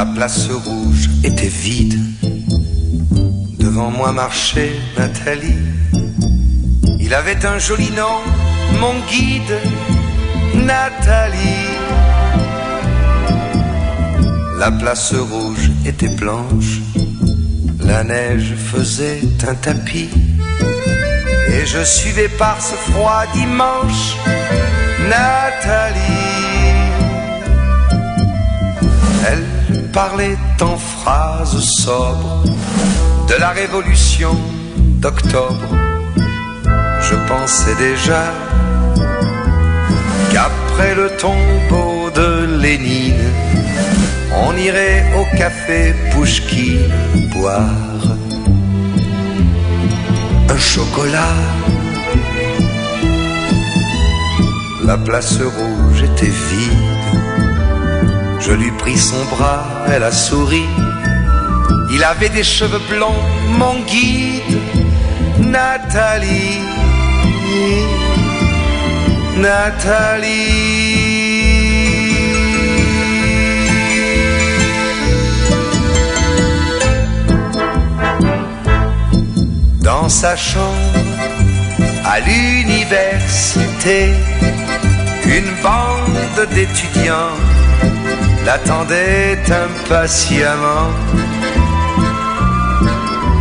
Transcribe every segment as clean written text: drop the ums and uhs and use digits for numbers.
La place rouge était vide. Devant moi marchait Nathalie. Il avait un joli nom, mon guide, Nathalie. La place rouge était blanche. La neige faisait un tapis. Et je suivais par ce froid dimanche Nathalie. Elle parlait en phrases sobres de la révolution d'octobre. Je pensais déjà qu'après le tombeau de Lénine, on irait au café Pouchkine boire un chocolat. La place rouge était vide. Je lui pris son bras, elle a souri. Il avait des cheveux blonds, mon guide, Nathalie. Nathalie. Dans sa chambre, à l'université, une bande d'étudiants l'attendait impatiemment.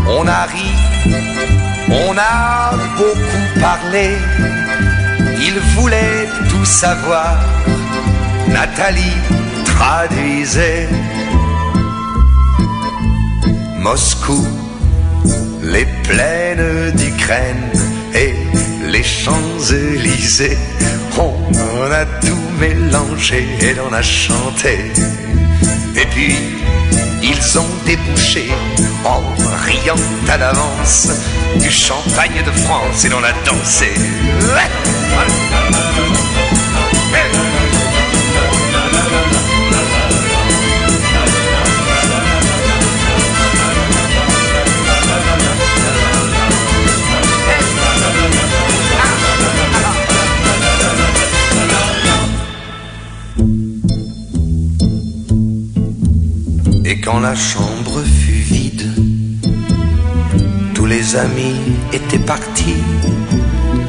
On a ri, on a beaucoup parlé. Il voulait tout savoir. Nathalie traduisait. Moscou, les plaines d'Ukraine et les Champs-Élysées. On en a tout mélangé et l'on a chanté. Et puis ils ont débouché en riant à l'avance du champagne de France et l'on a dansé. Et quand la chambre fut vide, tous les amis étaient partis.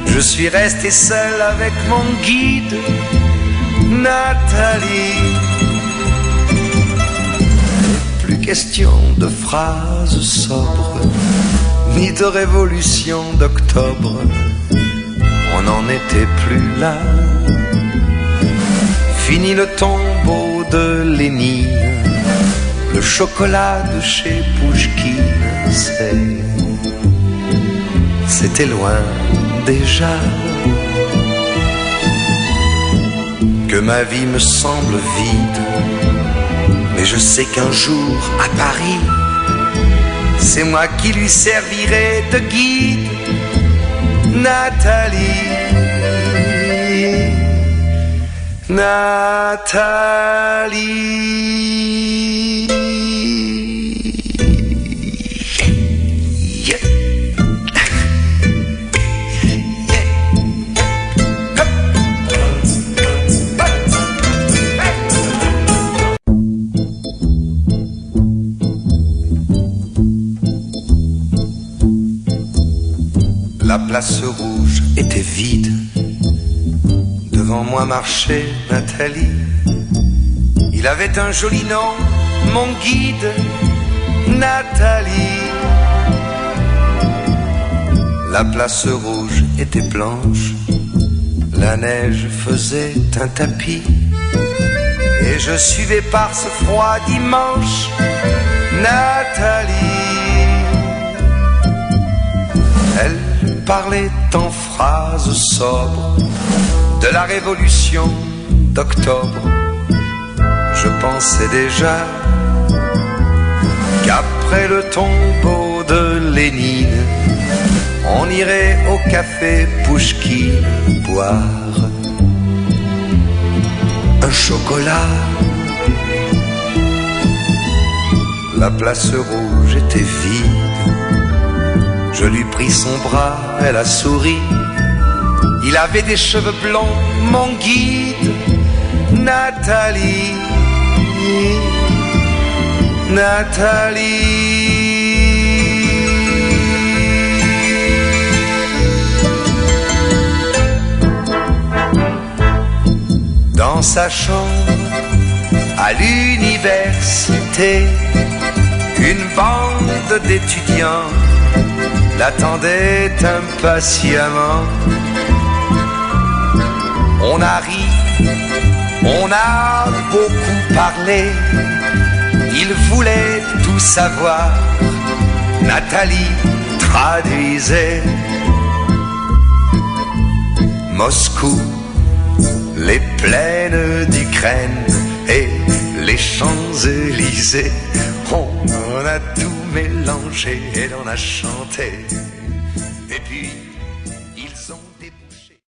Je suis resté seul avec mon guide, Nathalie. Plus question de phrases sobres, ni de révolution d'octobre. On n'en était plus là. Fini le tombeau de Lénine. Le chocolat de chez Pouchkine, c'était loin déjà. Que ma vie me semble vide, mais je sais qu'un jour à Paris, c'est moi qui lui servirai de guide, Nathalie. Nathalie. La place rouge était vide. Devant moi marchait Nathalie. Il avait un joli nom, mon guide, Nathalie. La place rouge était blanche. La neige faisait un tapis. Et je suivais par ce froid dimanche Nathalie. Elle parlait en phrases sobres de la révolution d'octobre. Je pensais déjà qu'après le tombeau de Lénine, on irait au café Pouchkine boire un chocolat. La place rouge était vide. Je lui pris son bras, elle a souri. Il avait des cheveux blonds, mon guide, Nathalie. Nathalie. Dans sa chambre à l'université, une bande d'étudiants l'attendait impatiemment. On a ri, on a beaucoup parlé, il voulait tout savoir, Nathalie traduisait. Moscou, les plaines d'Ukraine et les Champs-Élysées, on a tout mélangé et l'on a chanté. Et puis